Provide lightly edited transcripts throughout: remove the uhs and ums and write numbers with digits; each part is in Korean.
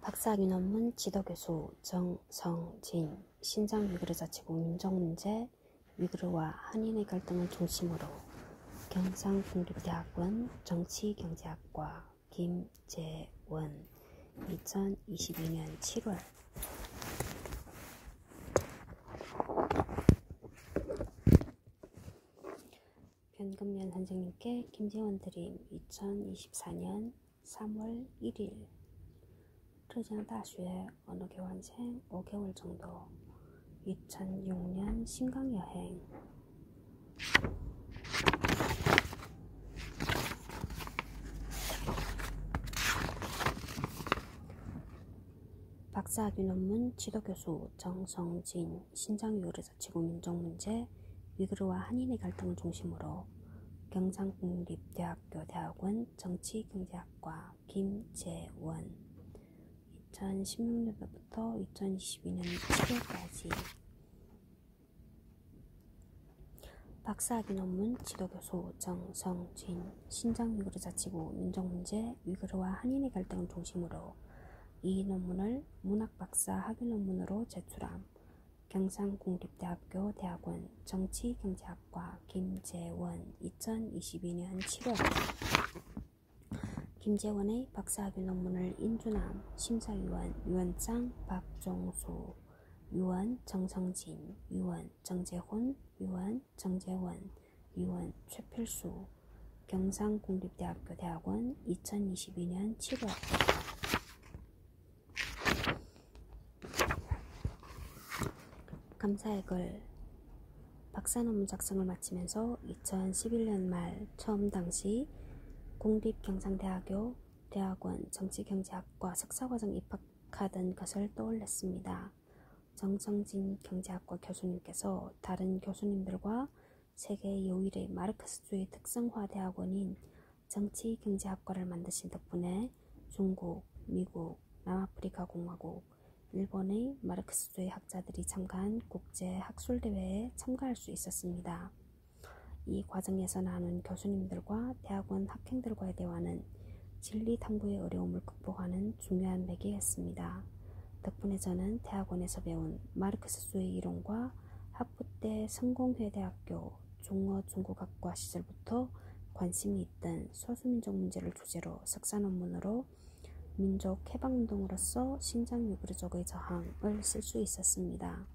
박사학위 논문 지도교수 정성진, 신장 위구르 자치구 민족문제, 위구르와 한인의 갈등을 중심으로 경상국립대학원 정치경제학과 김재원 2022년 7월 변금면 선생님께 김재원 드림 2024년 3월 1일 浙江大学언어 교환생 5개월 정도 2006년 신강 여행 박사학위 논문 지도교수 정성진 신장 위구르 자치구 민족문제 위구르와 한인의 갈등을 중심으로 경상국립대학교 대학원 정치경제학과 김재원 2016년부터 2022년 7월까지 박사학위 논문 지도교수 정성진 신장 위구르 자치구 민족문제 위구르와 한인의 갈등을 중심으로 이 논문을 문학박사 학위 논문으로 제출함. 경상국립대학교 대학원 정치경제학과 김재원 2022년 7월 김재원의 박사학위 논문을 인준함. 심사위원 위원장 박종수, 위원 정성진, 위원 정재훈, 위원 정재원, 위원 최필수. 경상국립대학교 대학원 2022년 7월 감사의 글. 박사논문 작성을 마치면서 2011년 말 처음 당시 국립경상대학교 대학원 정치경제학과 석사과정 입학하던 것을 떠올렸습니다. 정성진 경제학과 교수님께서 다른 교수님들과 세계 유일의 마르크스주의 특성화 대학원인 정치경제학과를 만드신 덕분에 중국, 미국, 남아프리카 공화국, 일본의 마르크스주의 학자들이 참가한 국제 학술대회에 참가할 수 있었습니다. 이 과정에서 나눈 교수님들과 대학원 학생들과의 대화는 진리 탐구의 어려움을 극복하는 중요한 매개였습니다. 덕분에 저는 대학원에서 배운 마르크스주의 이론과 학부 때 성공회대학교 중어중국학과 시절부터 관심이 있던 소수민족 문제를 주제로 석사 논문으로 민족 해방운동으로서 신장 위구르족의 저항을 쓸 수 있었습니다.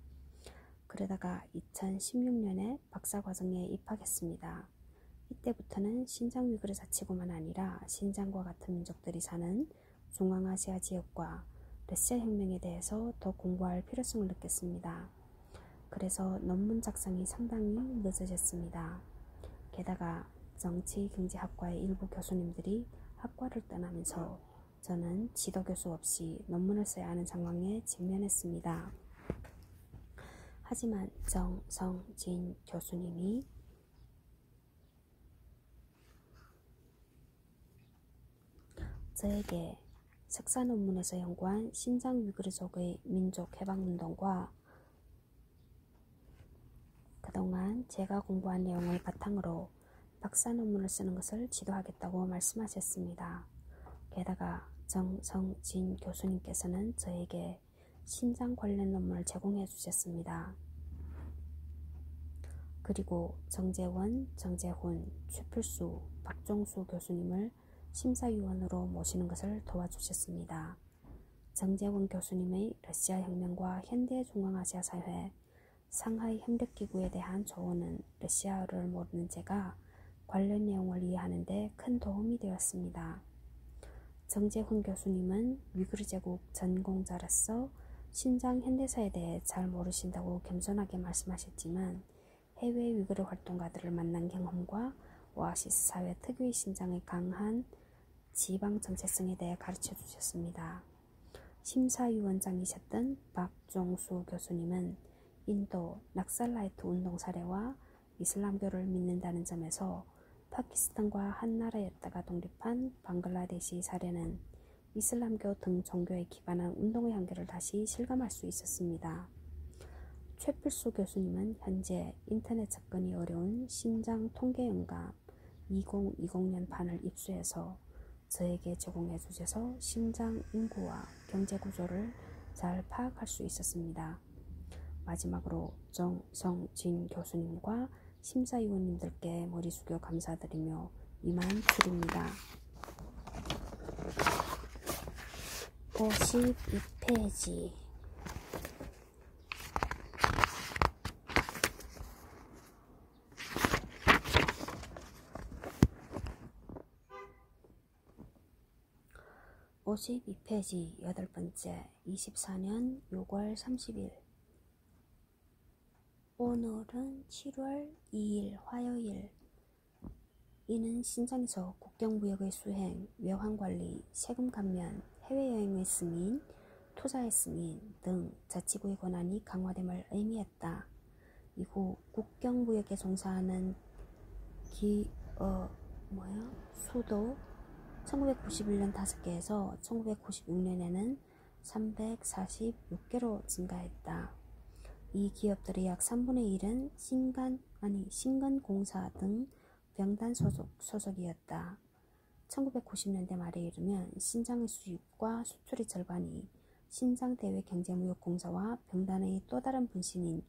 그러다가 2016년에 박사과정에 입학했습니다. 이때부터는 신장 위구르 자치구만 아니라 신장과 같은 민족들이 사는 중앙아시아 지역과 러시아 혁명에 대해서 더 공부할 필요성을 느꼈습니다. 그래서 논문 작성이 상당히 늦어졌습니다. 게다가 정치경제학과의 일부 교수님들이 학과를 떠나면서 저는 지도교수 없이 논문을 써야 하는 상황에 직면했습니다. 하지만 정성진 교수님이 저에게 석사 논문에서 연구한 신장 위구르족의 민족 해방운동과 그동안 제가 공부한 내용을 바탕으로 박사 논문을 쓰는 것을 지도하겠다고 말씀하셨습니다. 게다가 정성진 교수님께서는 저에게 신장 관련 논문을 제공해 주셨습니다. 그리고 정재원, 정재훈, 최필수, 박종수 교수님을 심사위원으로 모시는 것을 도와주셨습니다. 정재원 교수님의 러시아 혁명과 현대 중앙아시아 사회, 상하이 협력기구에 대한 조언은 러시아어를 모르는 제가 관련 내용을 이해하는 데 큰 도움이 되었습니다. 정재훈 교수님은 위구르 제국 전공자로서 신장 현대사에 대해 잘 모르신다고 겸손하게 말씀하셨지만 해외 위구르 활동가들을 만난 경험과 오아시스 사회 특유의 신장의 강한 지방 정체성에 대해 가르쳐 주셨습니다. 심사위원장이셨던 박종수 교수님은 인도 락살라이트 운동 사례와 이슬람교를 믿는다는 점에서 파키스탄과 한 나라였다가 독립한 방글라데시 사례는 이슬람교 등 종교에 기반한 운동의 한계를 다시 실감할 수 있었습니다. 최필수 교수님은 현재 인터넷 접근이 어려운 신장 통계연감 2020년 판을 입수해서 저에게 제공해 주셔서 신장 인구와 경제 구조를 잘 파악할 수 있었습니다. 마지막으로 정성진 교수님과 심사위원님들께 머리 숙여 감사드리며 이만 드립니다. 52페이지 여덟 번째 24년 6월 30일 오늘은 7월 2일 화요일. 이는 신장에서 국경무역의 수행, 외환관리, 세금 감면, 해외여행의 승인, 투자의 승인 등 자치구의 권한이 강화됨을 의미했다. 이후 국경무역에 종사하는 수도 1991년 5개에서 1996년에는 346개로 증가했다. 이 기업들의 약 3분의 1은 신건공사 등 병단 소속이었다. 1990년대 말에 이르면 신장의 수입과 수출의 절반이 신장대외경제무역공사와 병단의 또 다른 분신인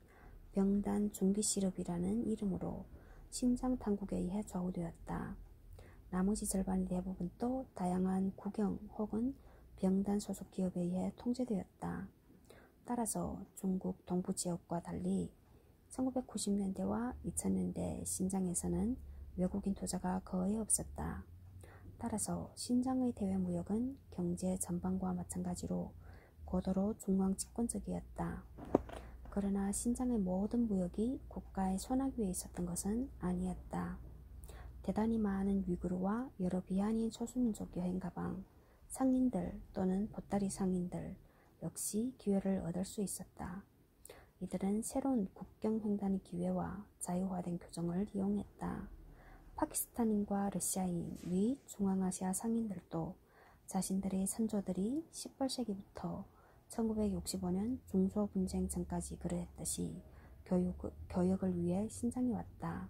병단중기실업이라는 이름으로 신장당국에 의해 좌우되었다. 나머지 절반의 대부분 또 다양한 국영 혹은 병단 소속 기업에 의해 통제되었다. 따라서 중국 동부지역과 달리 1990년대와 2000년대 신장에서는 외국인 투자가 거의 없었다. 따라서 신장의 대외무역은 경제 전반과 마찬가지로 고도로 중앙 집권적이었다. 그러나 신장의 모든 무역이 국가의 손아귀에 있었던 것은 아니었다. 대단히 많은 위구르와 여러 비한인 소수민족 여행가방, 상인들 또는 보따리 상인들 역시 기회를 얻을 수 있었다. 이들은 새로운 국경횡단의 기회와 자유화된 교정을 이용했다. 파키스탄인과 러시아인 및 중앙아시아 상인들도 자신들의 선조들이 18세기부터 1965년 중소분쟁 전까지 그러했듯이 교역을 위해 신장에 왔다.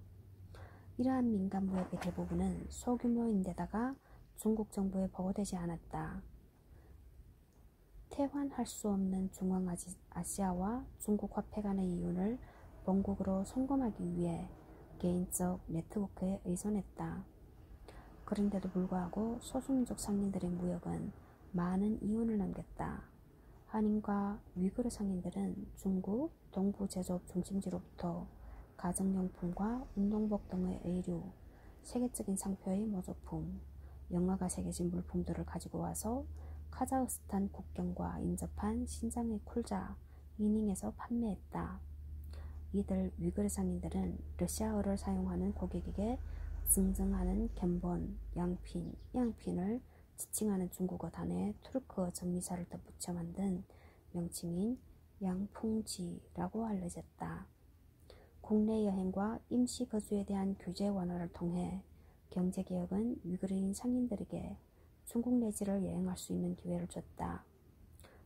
이러한 민간무역의 대부분은 소규모인데다가 중국 정부에 보고되지 않았다. 퇴환할 수 없는 중앙아시아와 중국 화폐 간의 이윤을 본국으로 송금하기 위해 개인적 네트워크에 의존했다. 그런데도 불구하고 소수민족 상인들의 무역은 많은 이윤을 남겼다. 한인과 위구르 상인들은 중국 동부 제조업 중심지로부터 가정용품과 운동복 등의 의류, 세계적인 상표의 모조품, 영화가 새겨진 물품들을 가지고 와서 카자흐스탄 국경과 인접한 신장의 쿨자, 이닝에서 판매했다. 이들 위구르 상인들은 러시아어를 사용하는 고객에게 증증하는 견본, 양핀을 지칭하는 중국어 단어에 투르크어 정미사를 덧붙여 만든 명칭인 양풍지라고 알려졌다. 국내 여행과 임시 거주에 대한 규제 완화를 통해 경제개혁은 위구르인 상인들에게 중국 내지를 여행할 수 있는 기회를 줬다.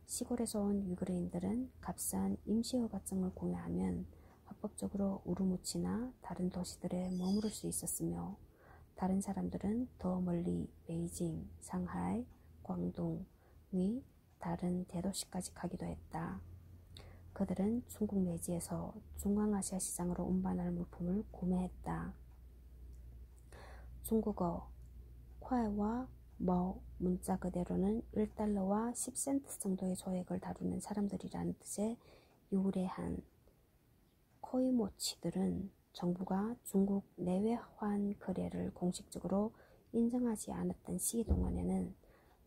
시골에서 온 위구르인들은 값싼 임시허가증을 구매하면 합법적으로 우르무치나 다른 도시들에 머무를 수 있었으며 다른 사람들은 더 멀리 베이징, 상하이, 광동 및 다른 대도시까지 가기도 했다. 그들은 중국 내지에서 중앙아시아 시장으로 운반할 물품을 구매했다. 중국어 콰이와 문자 그대로는 1달러와 10센트 정도의 조액을 다루는 사람들이라는 뜻의 유래한 코이모치들은 정부가 중국 내외환 거래를 공식적으로 인정하지 않았던 시기 동안에는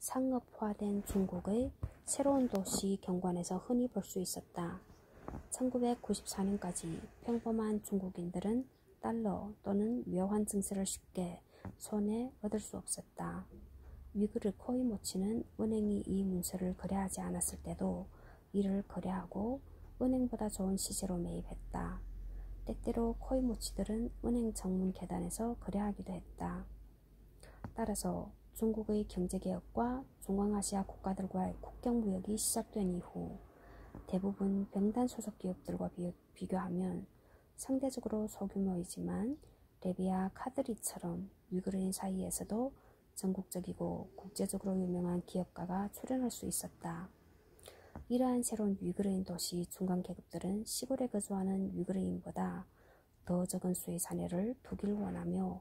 상업화된 중국의 새로운 도시 경관에서 흔히 볼 수 있었다. 1994년까지 평범한 중국인들은 달러 또는 외환 증세를 쉽게 손에 얻을 수 없었다. 위구르 코이모치는 은행이 이 문서를 거래하지 않았을 때도 이를 거래하고 은행보다 좋은 시세로 매입했다. 때때로 코이모치들은 은행 정문 계단에서 거래하기도 했다. 따라서 중국의 경제개혁과 중앙아시아 국가들과의 국경무역이 시작된 이후 대부분 병단 소속 기업들과 비교하면 상대적으로 소규모이지만 레비아 카드리처럼 위구르인 사이에서도 전국적이고 국제적으로 유명한 기업가가 출연할 수 있었다. 이러한 새로운 위그르인 도시 중간 계급들은 시골에 거주하는 위그르인보다 더 적은 수의 자녀를 두길 원하며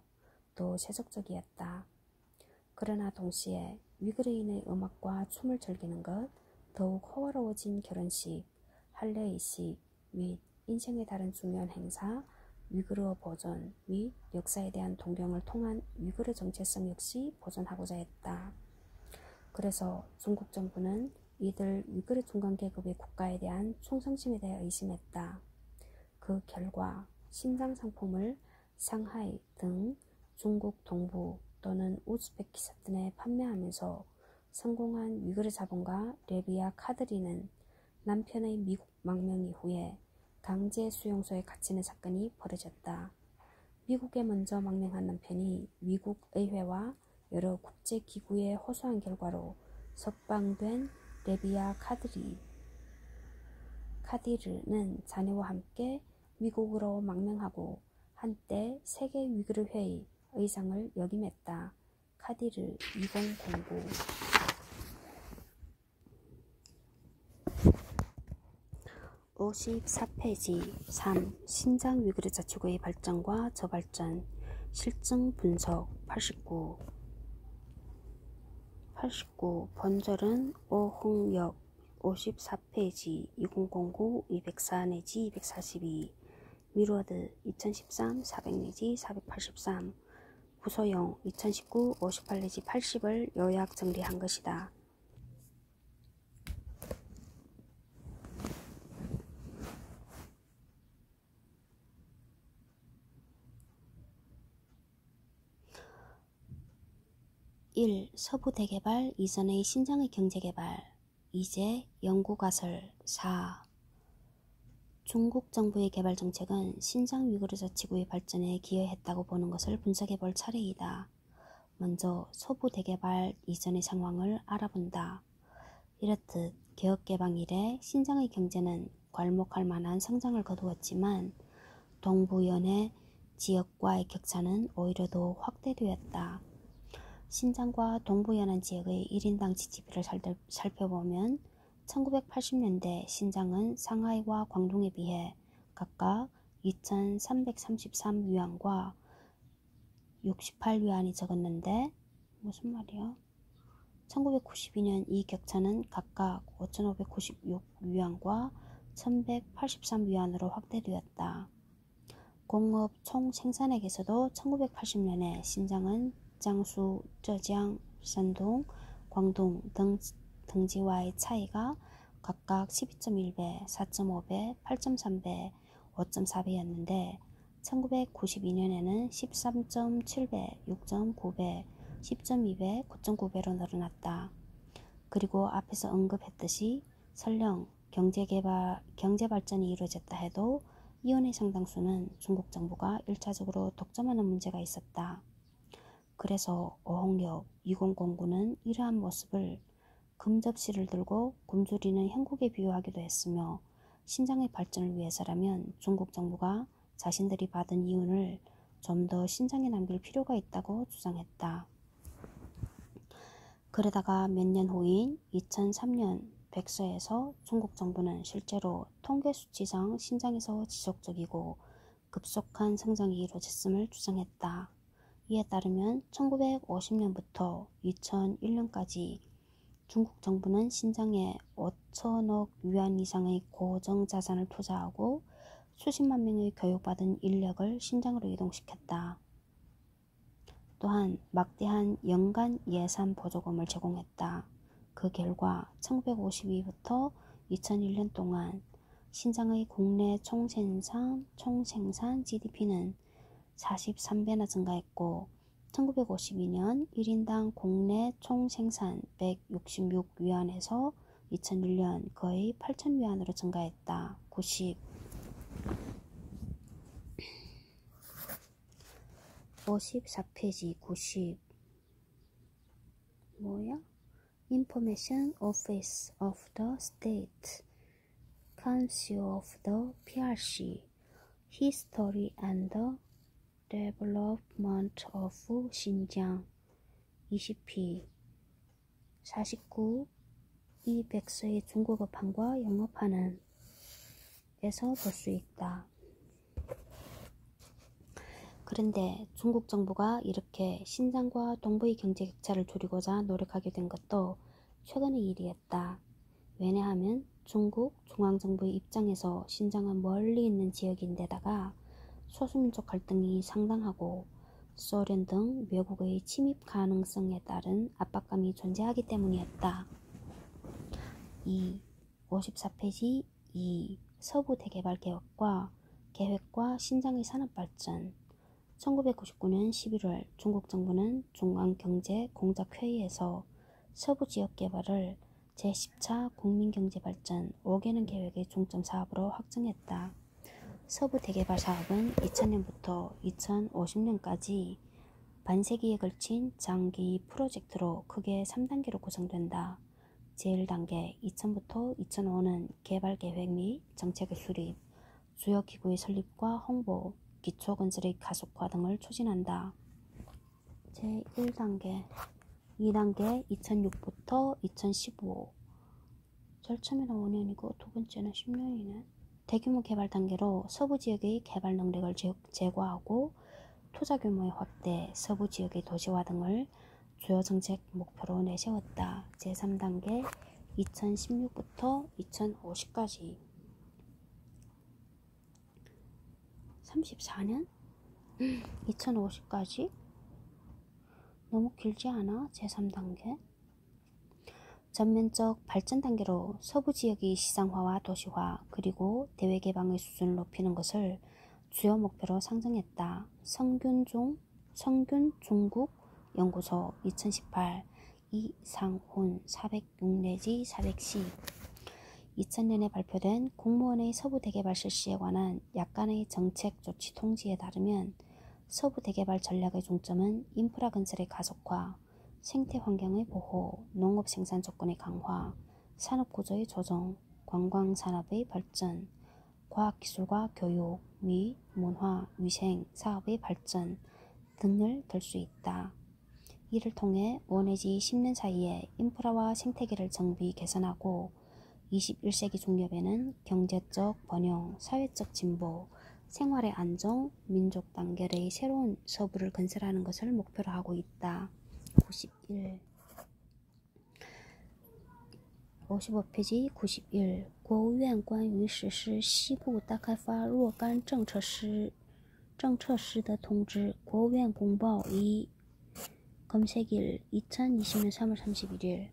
더 세속적이었다. 그러나 동시에 위그르인의 음악과 춤을 즐기는 것, 더욱 호화로워진 결혼식, 할례이식 및 인생의 다른 중요한 행사, 위그르어 보존 및 역사에 대한 동경을 통한 위그르 정체성 역시 보존하고자 했다. 그래서 중국 정부는 이들 위그르 중간계급의 국가에 대한 충성심에 대해 의심했다. 그 결과 신장 상품을 상하이 등 중국 동부 또는 우즈베키스탄에 판매하면서 성공한 위그르 자본가 레비아 카드리는 남편의 미국 망명 이후에 강제 수용소에 갇히는 사건이 벌어졌다. 미국에 먼저 망명한 남편이 미국 의회와 여러 국제기구에 호소한 결과로 석방된 레비아 카디르는 자녀와 함께 미국으로 망명하고 한때 세계 위그르 회의 의장을 역임했다. 카디르 2009 54페이지 3. 신장 위그르 자치구의 발전과 저발전 실증 분석 89 번절은 오흥역 54페이지 2009 204 내지 242 미루어드 2013 400 내지 483 부소용 2019 58 내지 80을 요약 정리한 것이다. (1) 서부 대개발 이전의 신장의 경제개발 이제 연구가설 4. 중국 정부의 개발 정책은 신장 위구르 자치구의 발전에 기여했다고 보는 것을 분석해 볼 차례이다. 먼저 서부 대개발 이전의 상황을 알아본다. 이렇듯 개혁개방 이래 신장의 경제는 괄목할 만한 성장을 거두었지만 동부연해 지역과의 격차는 오히려 더 확대되었다. 신장과 동부연안 지역의 1인당 GDP를 살펴보면 1980년대 신장은 상하이와 광둥에 비해 각각 2,333위안과 68위안이 적었는데 무슨 말이야? 1992년 이 격차는 각각 5,596위안과 1,183위안으로 확대되었다. 공업 총 생산액에서도 1980년에 신장은 장수,浙江, 산동, 광둥 등지와의 차이가 각각 12.1배, 4.5배, 8.3배, 5.4배였는데 1992년에는 13.7배, 6.9배, 10.2배, 9.9배로 늘어났다. 그리고 앞에서 언급했듯이 설령 경제발전이 이루어졌다 해도 이혼의 상당수는 중국 정부가 1차적으로 독점하는 문제가 있었다. 그래서 어홍역 2009는 이러한 모습을 금접시를 들고 굶주리는 형국에 비유하기도 했으며 신장의 발전을 위해서라면 중국 정부가 자신들이 받은 이윤을 좀 더 신장에 남길 필요가 있다고 주장했다. 그러다가 몇 년 후인 2003년 백서에서 중국 정부는 실제로 통계 수치상 신장에서 지속적이고 급속한 성장이 이루어졌음을 주장했다. 이에 따르면 1950년부터 2001년까지 중국 정부는 신장에 5천억 위안 이상의 고정 자산을 투자하고 수십만 명의 교육받은 인력을 신장으로 이동시켰다. 또한 막대한 연간 예산 보조금을 제공했다. 그 결과 1952부터 2001년 동안 신장의 국내 총생산 GDP는 43배나 증가했고 1952년 1인당 국내 총생산 166위안에서 2001년 거의 8,000위안으로 증가했다. 54페이지 90 Information Office of the State Council of the PRC History and the Development of Xinjiang 20p 49 200서의 중국어판과 영어판은 에서 볼 수 있다. 그런데 중국 정부가 이렇게 신장과 동부의 경제 격차를 줄이고자 노력하게 된 것도 최근의 일이었다. 왜냐하면 중국 중앙정부의 입장에서 신장은 멀리 있는 지역인데다가 소수민족 갈등이 상당하고 소련 등 외국의 침입 가능성에 따른 압박감이 존재하기 때문이었다. 54페이지 2. 서부 대개발 계획과 신장의 산업발전 1999년 11월 중국 정부는 중앙경제공작회의에서 서부 지역 개발을 제10차 국민경제발전 5개년 계획의 중점 사업으로 확정했다. 서부 대개발 사업은 2000년부터 2050년까지 반세기에 걸친 장기 프로젝트로 크게 3단계로 구성된다. 제1단계 2000부터 2005는 개발계획 및 정책의 수립, 주요 기구의 설립과 홍보, 기초건설의 가속화 등을 추진한다. 제1단계 2단계 2006부터 2015 제일 처음에는 5년이고 두 번째는 10년이네. 대규모 개발 단계로 서부 지역의 개발 능력을 제고하고 투자 규모의 확대, 서부 지역의 도시화 등을 주요 정책 목표로 내세웠다. 제3단계 2016부터 2050까지 34년? 2050까지? 너무 길지 않아? 제3단계? 전면적 발전 단계로 서부 지역의 시장화와 도시화 그리고 대외 개방의 수준을 높이는 것을 주요 목표로 상정했다. 성균 중국 연구소 2018 이상훈 406 내지 410 2000년에 발표된 공무원의 서부 대개발 실시에 관한 약간의 정책 조치 통지에 따르면 서부 대개발 전략의 중점은 인프라 건설의 가속화, 생태 환경의 보호, 농업 생산 조건의 강화, 산업 구조의 조정, 관광 산업의 발전, 과학기술과 교육 및 문화, 위생, 사업의 발전 등을 들 수 있다. 이를 통해 5 내지 10년 사이에 인프라와 생태계를 정비 개선하고 21세기 중엽에는 경제적 번영, 사회적 진보, 생활의 안정, 민족 단결의 새로운 서부를 건설하는 것을 목표로 하고 있다. 91 55페이지 91国务院关于实施西部大开发若干政策时的通知 国务院公报 2 검색일 2020년 3월 31일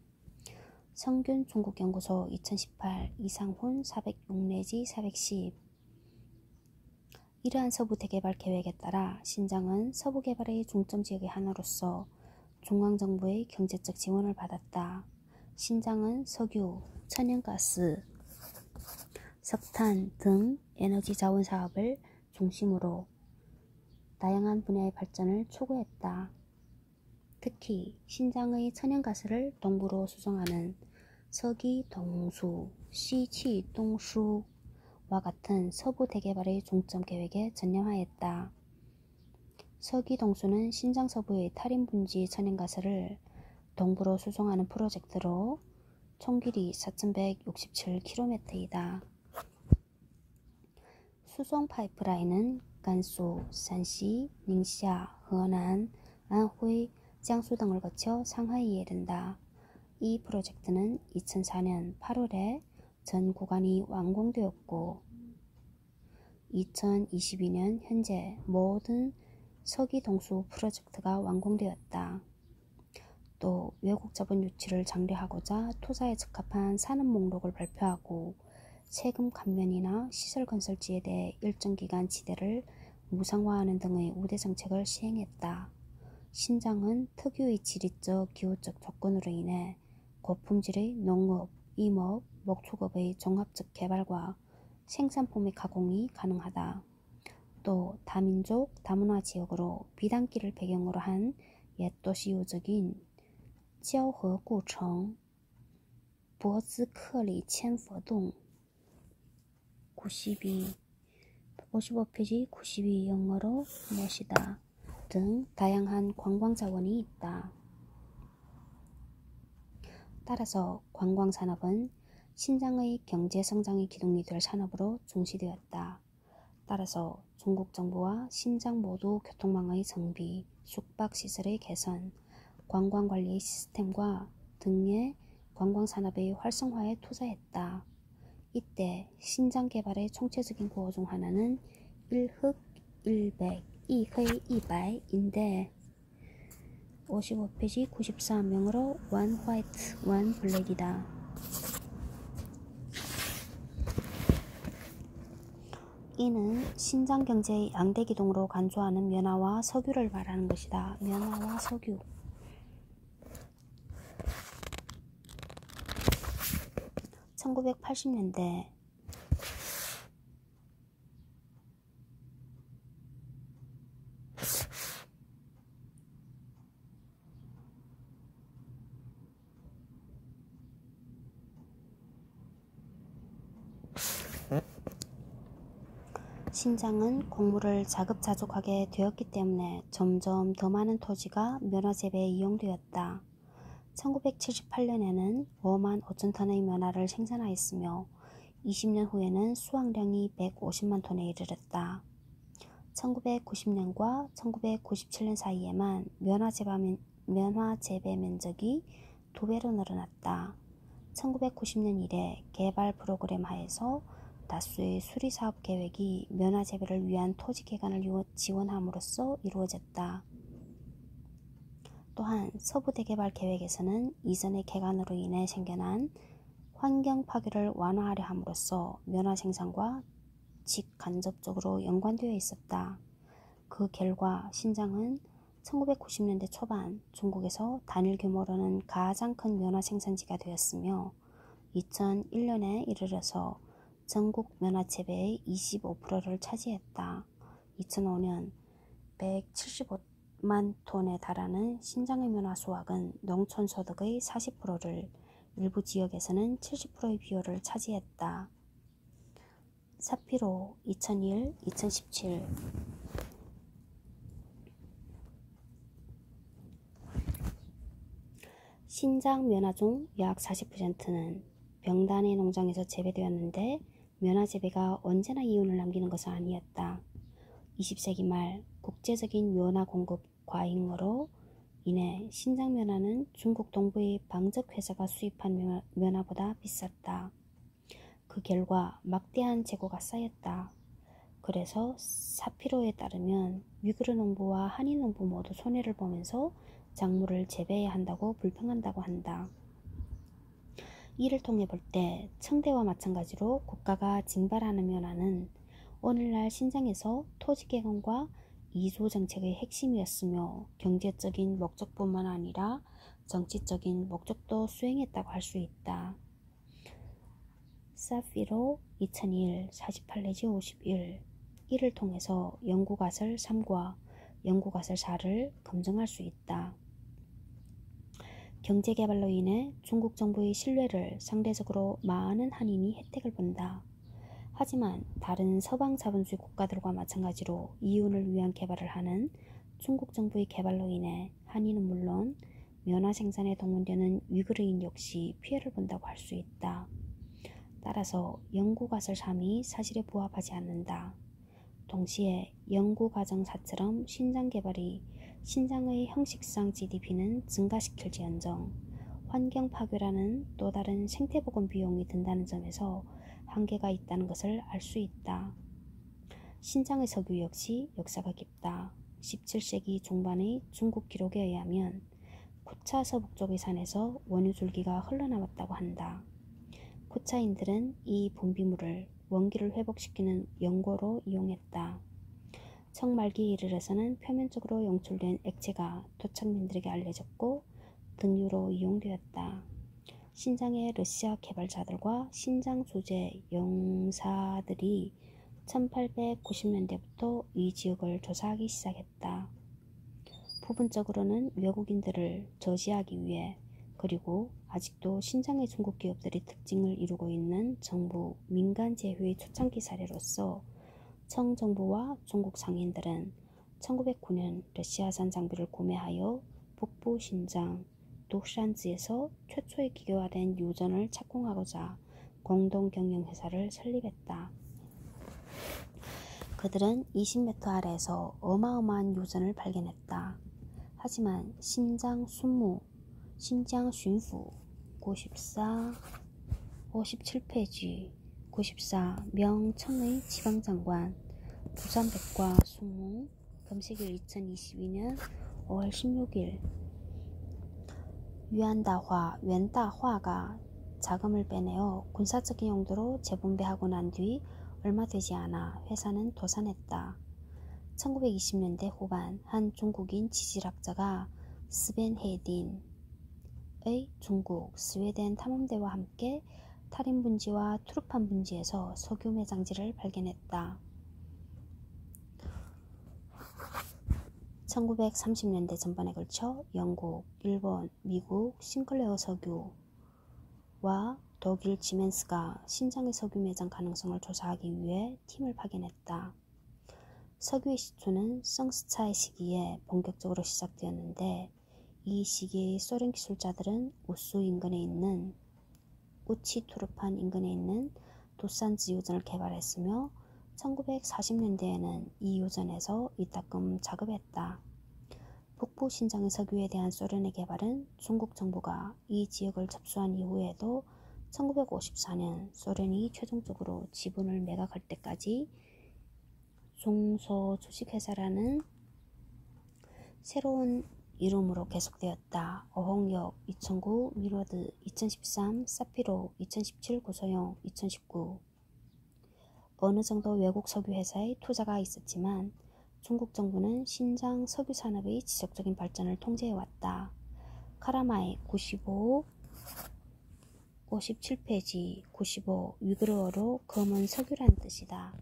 성균 중국연구소 2018 이상훈 406 내지 410 이러한 서부 대개발 계획에 따라 신장은 서부 개발의 중점 지역의 하나로서 중앙정부의 경제적 지원을 받았다. 신장은 석유, 천연가스, 석탄 등 에너지 자원 사업을 중심으로 다양한 분야의 발전을 추구했다. 특히 신장의 천연가스를 동부로 수송하는 서기동수, 시치동수와 같은 서부 대개발의 중점 계획에 전념하였다. 서기동수는 신장 서부의 탈인분지 천연가스를 동부로 수송하는 프로젝트로 총 길이 4,167km이다. 수송 파이프라인은 간수, 산시, 닝샤, 허난, 안휘,江苏 등을 거쳐 상하이에 이른다. 이 프로젝트는 2004년 8월에 전 구간이 완공되었고 2022년 현재 모든 서기동수 프로젝트가 완공되었다. 또 외국 자본 유치를 장려하고자 투자에 적합한 산업 목록을 발표하고 세금 감면이나 시설 건설지에 대해 일정 기간 지대를 무상화하는 등의 우대 정책을 시행했다. 신장은 특유의 지리적, 기후적 조건으로 인해 고품질의 농업, 임업, 목축업의 종합적 개발과 생산품의 가공이 가능하다. 또 다민족, 다문화 지역으로 비단길을 배경으로 한 옛 도시 요적인 交河故城, 博兹克里千佛洞 92, 55페이지 92 영어로 무엇이다 등 다양한 관광 자원이 있다. 따라서 관광산업은 신장의 경제성장의 기둥이 될 산업으로 중시되었다. 따라서 중국 정부와 신장 모두 교통망의 정비, 숙박시설의 개선, 관광관리의 시스템과 등의 관광산업의 활성화에 투자했다. 이때 신장 개발의 총체적인 구호 중 하나는 1흑 1백 2의 2발인데 55페이지 94명으로 one white, one black이다. 이는 신장 경제의 양대 기둥으로 간주하는 면화와 석유를 말하는 것이다. 면화와 석유. (1980년대) 신장은 곡물을 자급자족하게 되었기 때문에 점점 더 많은 토지가 면화 재배에 이용되었다. 1978년에는 5만 5천 톤의 면화를 생산하였으며 20년 후에는 수확량이 150만 톤에 이르렀다. 1990년과 1997년 사이에만 면화 재배 면적이 2배로 늘어났다. 1990년 이래 개발 프로그램 하에서 다수의 수리사업 계획이 면화 재배를 위한 토지 개간을 지원함으로써 이루어졌다. 또한 서부 대개발 계획에서는 이전의 개간으로 인해 생겨난 환경 파괴를 완화하려 함으로써 면화 생산과 직간접적으로 연관되어 있었다. 그 결과 신장은 1990년대 초반 중국에서 단일 규모로는 가장 큰 면화 생산지가 되었으며 2001년에 이르러서 전국 면화 재배의 25%를 차지했다. 2005년 175만 톤에 달하는 신장의 면화 수확은 농촌 소득의 40%를, 일부 지역에서는 70%의 비율을 차지했다. 사피로 2001, 2017 신장 면화 중 약 40%는 병단의 농장에서 재배되었는데 면화 재배가 언제나 이윤을 남기는 것은 아니었다. 20세기 말 국제적인 면화 공급 과잉으로 인해 신장 면화는 중국 동부의 방적 회사가 수입한 면화보다 비쌌다. 그 결과 막대한 재고가 쌓였다. 그래서 사피로에 따르면 위구르 농부와 한인 농부 모두 손해를 보면서 작물을 재배해야 한다고 불평한다고 한다. 이를 통해 볼 때 청대와 마찬가지로 국가가 징발하는 면화는 오늘날 신장에서 토지개간과 이주정책의 핵심이었으며 경제적인 목적뿐만 아니라 정치적인 목적도 수행했다고 할 수 있다. 사피로 2001 48-51 이를 통해서 연구가설 3과 연구가설 4를 검증할 수 있다. 경제개발로 인해 중국 정부의 신뢰를 상대적으로 많은 한인이 혜택을 본다. 하지만 다른 서방 자본주의 국가들과 마찬가지로 이윤을 위한 개발을 하는 중국 정부의 개발로 인해 한인은 물론 면화 생산에 동원되는 위구르인 역시 피해를 본다고 할 수 있다. 따라서 연구가설 3이 사실에 부합하지 않는다. 동시에 연구과정 4처럼 신장 개발이 신장의 형식상 GDP는 증가시킬지언정 환경 파괴라는 또 다른 생태보건 비용이 든다는 점에서 한계가 있다는 것을 알 수 있다. 신장의 석유 역시 역사가 깊다. 17세기 중반의 중국 기록에 의하면 쿠차 서북쪽의 산에서 원유줄기가 흘러나왔다고 한다. 쿠차인들은 이 분비물을 원기를 회복시키는 연고로 이용했다. 청말기에 이르러서는 표면적으로 용출된 액체가 토착민들에게 알려졌고 등유로 이용되었다. 신장의 러시아 개발자들과 신장 소재 용사들이 1890년대부터 이 지역을 조사하기 시작했다. 부분적으로는 외국인들을 저지하기 위해 그리고 아직도 신장의 중국 기업들이 특징을 이루고 있는 정부 민간 제휴의 초창기 사례로서 청 정부와 중국 상인들은 1909년 러시아산 장비를 구매하여 북부 신장, 독산지에서 최초의 기계화된 유전을 착공하고자 공동 경영회사를 설립했다. 그들은 20m 아래에서 어마어마한 유전을 발견했다. 하지만 신장 순무, 신장 쉰후, 94, 57페이지, 94 명청의 지방장관, 부산백과 순무, 금식일 2022년 5월 16일 웬다화가 자금을 빼내어 군사적인 용도로 재분배하고 난 뒤 얼마 되지 않아 회사는 도산했다. 1920년대 후반 한 중국인 지질학자가 스벤 헤딘의 중국, 스웨덴 탐험대와 함께 타린 분지와 투르판 분지에서 석유 매장지를 발견했다. 1930년대 전반에 걸쳐 영국, 일본, 미국 싱클레어 석유와 독일 지멘스가 신장의 석유 매장 가능성을 조사하기 위해 팀을 파견했다. 석유의 시초는 성스차의 시기에 본격적으로 시작되었는데 이 시기의 소련 기술자들은 우치 투르판 인근에 있는 도산지 유전을 개발했으며 1940년대에는 이 유전에서 이따금 작업했다. 북부 신장의 석유에 대한 소련의 개발은 중국 정부가 이 지역을 접수한 이후에도 1954년 소련이 최종적으로 지분을 매각할 때까지 중소주식회사라는 새로운 이름으로 계속되었다. 어홍역 2009, 미러드 2013, 사피로 2017, 고소용 2019. 어느 정도 외국 석유 회사의 투자가 있었지만 중국 정부는 신장 석유 산업의 지속적인 발전을 통제해왔다. 카라마이 95, 57페이지 95 위그르어로 검은 석유란 뜻이다.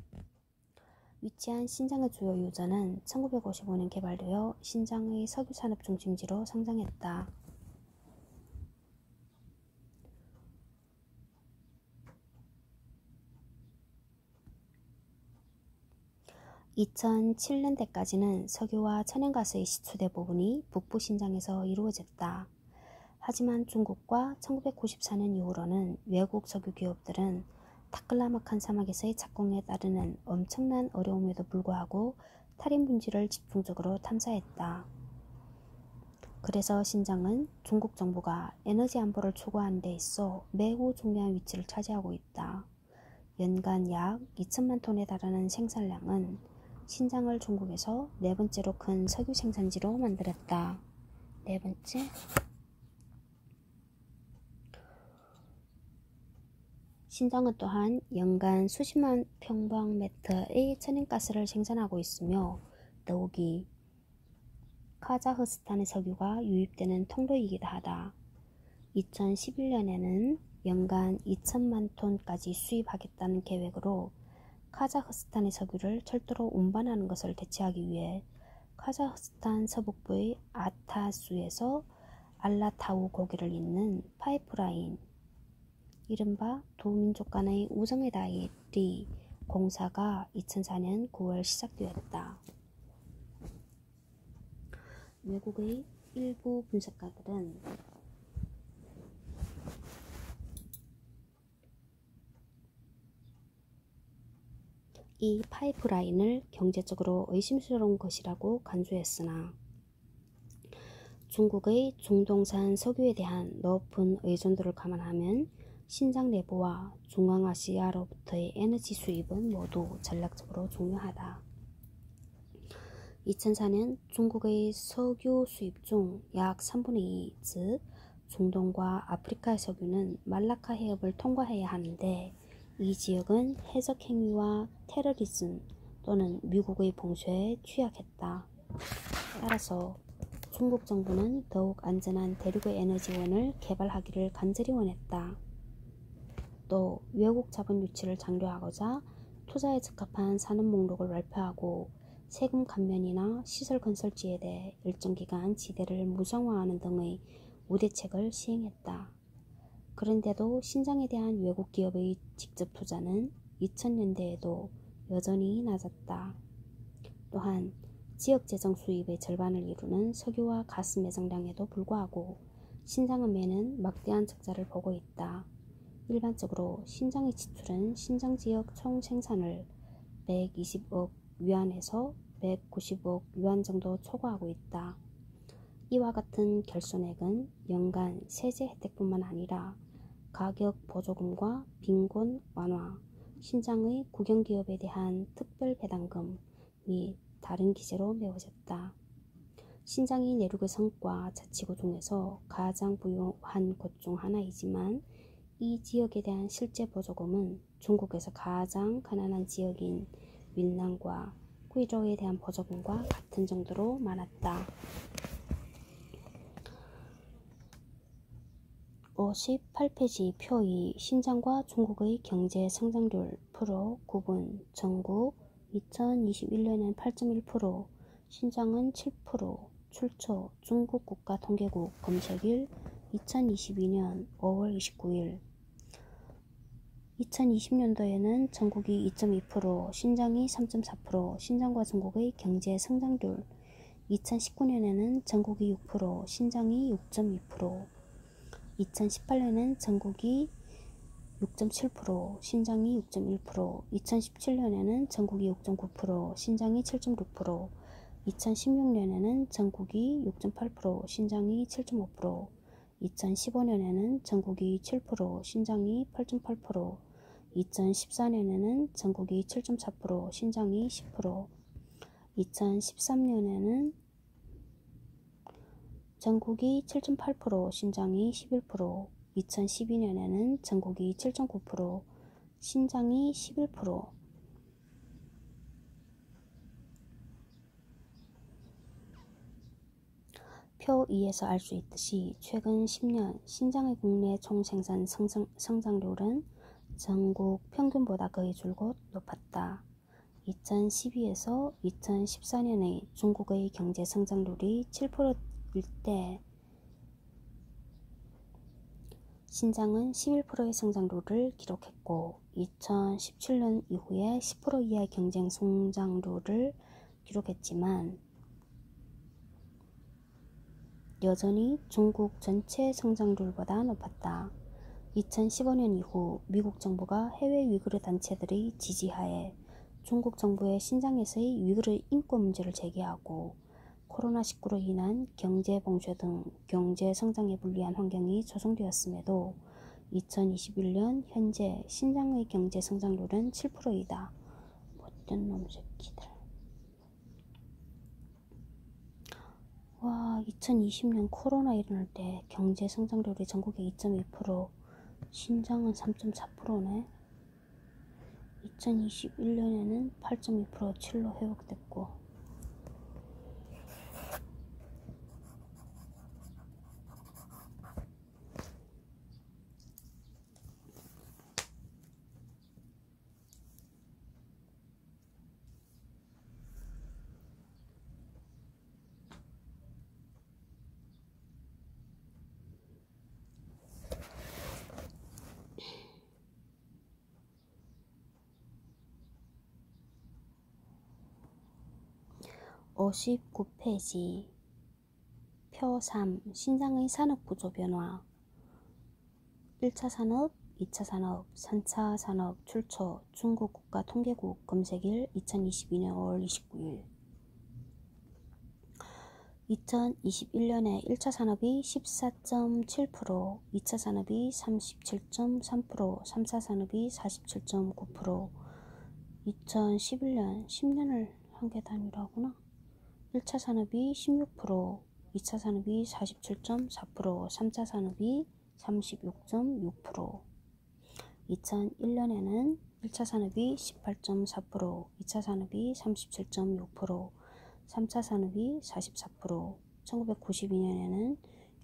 위치한 신장의 주요 유전은 1955년 개발되어 신장의 석유 산업 중심지로 성장했다. 2007년대까지는 석유와 천연가스의 시추 대부분이 북부 신장에서 이루어졌다. 하지만 중국과 1994년 이후로는 외국 석유 기업들은 타클라마칸 사막에서의 착공에 따르는 엄청난 어려움에도 불구하고 타린 분지를 집중적으로 탐사했다. 그래서 신장은 중국 정부가 에너지 안보를 추구하는 데 있어 매우 중요한 위치를 차지하고 있다. 연간 약 2천만 톤에 달하는 생산량은 신장을 중국에서 네 번째로 큰 석유 생산지로 만들었다. 네 번째, 신장은 또한 연간 수십만 평방미터의 천연가스를 생산하고 있으며 더욱이 카자흐스탄의 석유가 유입되는 통로이기도 하다. 2011년에는 연간 2천만 톤까지 수입하겠다는 계획으로 카자흐스탄의 석유를 철도로 운반하는 것을 대체하기 위해 카자흐스탄 서북부의 아타수에서 알라타우 고개를 잇는 파이프라인, 이른바 두 민족 간의 우정의 다이리 공사가 2004년 9월 시작되었다. 외국의 일부 분석가들은 이 파이프라인을 경제적으로 의심스러운 것이라고 간주했으나 중국의 중동산 석유에 대한 높은 의존도를 감안하면 신장 내부와 중앙아시아로부터의 에너지 수입은 모두 전략적으로 중요하다. 2004년 중국의 석유 수입 중 약 3분의 2, 즉 중동과 아프리카의 석유는 말라카 해협을 통과해야 하는데 이 지역은 해적 행위와 테러리즘 또는 미국의 봉쇄에 취약했다. 따라서 중국 정부는 더욱 안전한 대륙의 에너지원을 개발하기를 간절히 원했다. 또 외국 자본 유치를 장려하고자 투자에 적합한 산업 목록을 발표하고 세금 감면이나 시설 건설지에 대해 일정 기간 지대를 무상화하는 등의 우대책을 시행했다. 그런데도 신장에 대한 외국 기업의 직접 투자는 2000년대에도 여전히 낮았다. 또한 지역 재정 수입의 절반을 이루는 석유와 가스 매장량에도 불구하고 신장은 매년 막대한 적자를 보고 있다. 일반적으로 신장의 지출은 신장지역 총 생산을 120억 위안에서 190억 위안 정도 초과하고 있다. 이와 같은 결손액은 연간 세제 혜택뿐만 아니라 가격 보조금과 빈곤 완화, 신장의 국영기업에 대한 특별 배당금 및 다른 기재로 메워졌다. 신장이 내륙의 성과 자치구 중에서 가장 부유한 곳 중 하나이지만 이 지역에 대한 실제 보조금은 중국에서 가장 가난한 지역인 윈난과 구이저우에 대한 보조금과 같은 정도로 많았다. 58페이지 표 2 신장과 중국의 경제 성장률 프로 구분 전국 2021년엔 8.1%, 신장은 7%, 출처 중국 국가통계국 검색일 2022년 5월 29일 2020년도에는 전국이 2.2%, 신장이 3.4%, 신장과 중국의 경제 성장률 2019년에는 전국이 6%, 신장이 6.2%, 2018년에는 전국이 6.7%, 신장이 6.1%, 2017년에는 전국이 6.9%, 신장이 7.6%, 2016년에는 전국이 6.8%, 신장이 7.5%, 2015년에는 전국이 7%, 신장이 8.8%, 2014년에는 전국이 7.4%, 신장이 10%, 2013년에는 전국이 7.8%, 신장이 11%, 2012년에는 전국이 7.9%, 신장이 11%. 표 2에서 알 수 있듯이 최근 10년 신장의 국내 총생산 성장률은 전국 평균보다 거의 줄곧 높았다. 2012에서 2014년의 중국의 경제 성장률이 7%일 때 신장은 11%의 성장률을 기록했고 2017년 이후에 10% 이하의 경쟁 성장률을 기록했지만 여전히 중국 전체 성장률보다 높았다. 2015년 이후 미국 정부가 해외 위구르 단체들의 지지하에 중국 정부의 신장에서의 위구르 인권 문제를 제기하고 코로나19로 인한 경제 봉쇄 등 경제 성장에 불리한 환경이 조성되었음에도 2021년 현재 신장의 경제 성장률은 7%이다. 못된 놈 새끼들. 와, 2020년 코로나 일어날 때 경제 성장률이 전국의 2.2%, 신장은 3.4%네. 2021년에는 8.2% 7로 회복됐고 (59) 페이지 표 3 신장의 산업구조 변화 1차 산업, 2차 산업, 3차 산업 출처 중국 국가통계국 검색일 2022년 5월 29일 2021년에 1차 산업이 14.7%, 2차 산업이 37.3%, 3차 산업이 47.9%, 2011년 10년을 한 개 단위로 하구나. 1차 산업이 16%, 2차 산업이 47.4%, 3차 산업이 36.6%, 2001년에는 1차 산업이 18.4%, 2차 산업이 37.6%, 3차 산업이 44%, 1992년에는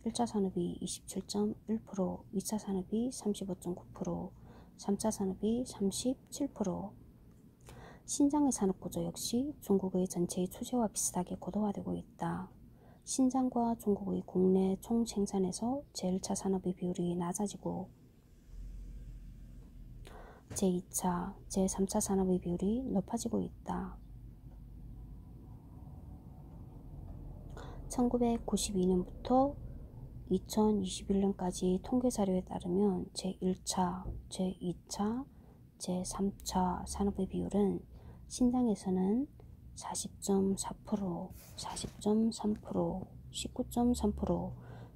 1차 산업이 27.1%, 2차 산업이 35.9%, 3차 산업이 37%. 신장의 산업구조 역시 중국의 전체의 추세와 비슷하게 고도화되고 있다. 신장과 중국의 국내 총생산에서 제1차 산업의 비율이 낮아지고 제2차, 제3차 산업의 비율이 높아지고 있다. 1992년부터 2021년까지 통계자료에 따르면 제1차, 제2차, 제3차 산업의 비율은 신장에서는 40.4%, 40.3%, 19.3%,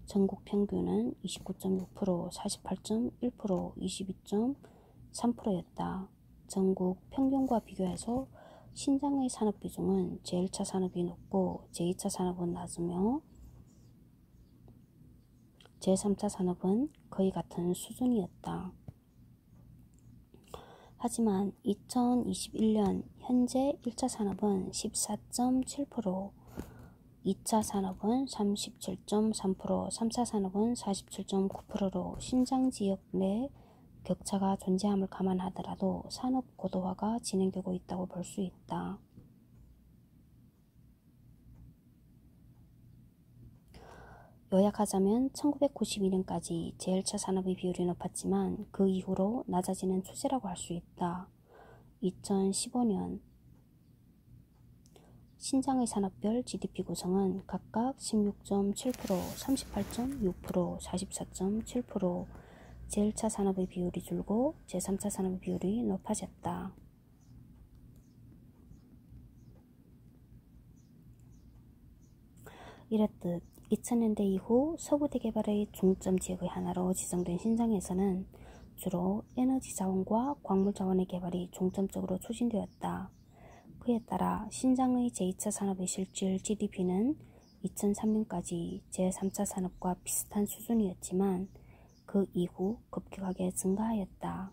전국 평균은 29.6%, 48.1%, 22.3%였다. 전국 평균과 비교해서 신장의 산업 비중은 제1차 산업이 높고 제2차 산업은 낮으며 제3차 산업은 거의 같은 수준이었다. 하지만 2021년 현재 1차 산업은 14.7%, 2차 산업은 37.3%, 3차 산업은 47.9%로 신장 지역 내 격차가 존재함을 감안하더라도 산업 고도화가 진행되고 있다고 볼 수 있다. 요약하자면 1992년까지 제1차 산업의 비율이 높았지만 그 이후로 낮아지는 추세라고 할 수 있다. 2015년 신장의 산업별 GDP 구성은 각각 16.7%, 38.6%, 44.7%, 제1차 산업의 비율이 줄고 제3차 산업의 비율이 높아졌다. 이랬듯 2000년대 이후 서부대 개발의 중점 지역의 하나로 지정된 신장에서는 주로 에너지 자원과 광물 자원의 개발이 중점적으로 추진되었다. 그에 따라 신장의 제2차 산업의 실질 GDP는 2003년까지 제3차 산업과 비슷한 수준이었지만 그 이후 급격하게 증가하였다.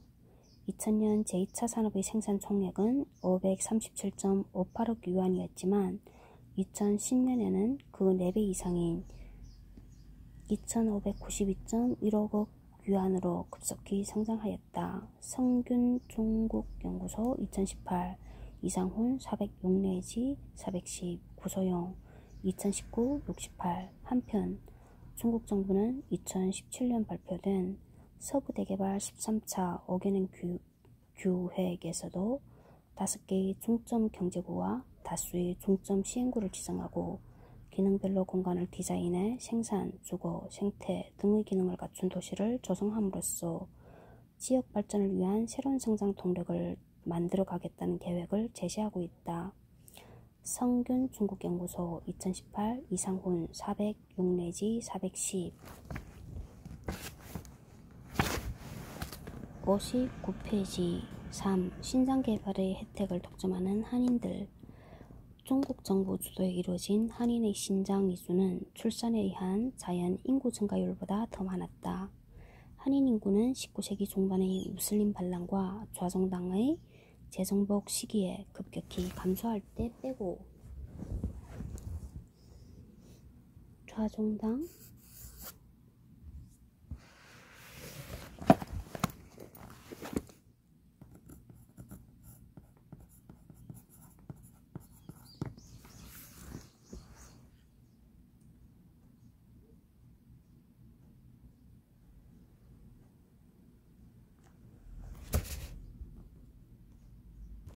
2000년 제2차 산업의 생산 총액은 537.58억 유안이었지만 2010년에는 그 4배 이상인 2592.1억 유안으로 급속히 성장하였다. 성균중국연구소 2018, 이상훈 406 내지 410, 구소영 2019 68. 한편 중국 정부는 2017년 발표된 서부대개발 13차 5개년 규획에서도 5개의 중점 경제구와 다수의 중점 시행구를 지정하고 기능별로 공간을 디자인해 생산, 주거, 생태 등의 기능을 갖춘 도시를 조성함으로써 지역 발전을 위한 새로운 성장 동력을 만들어 가겠다는 계획을 제시하고 있다. 성균 중국연구소 2018, 이상훈 406 내지 410. 59페이지 3. 신장개발의 혜택을 독점하는 한인들. 중국 정부 주도에 이루어진 한인의 신장 이주는 출산에 의한 자연 인구 증가율보다 더 많았다. 한인 인구는 19세기 중반의 무슬림 반란과 좌종당의 재정복 시기에 급격히 감소할 때 빼고 좌종당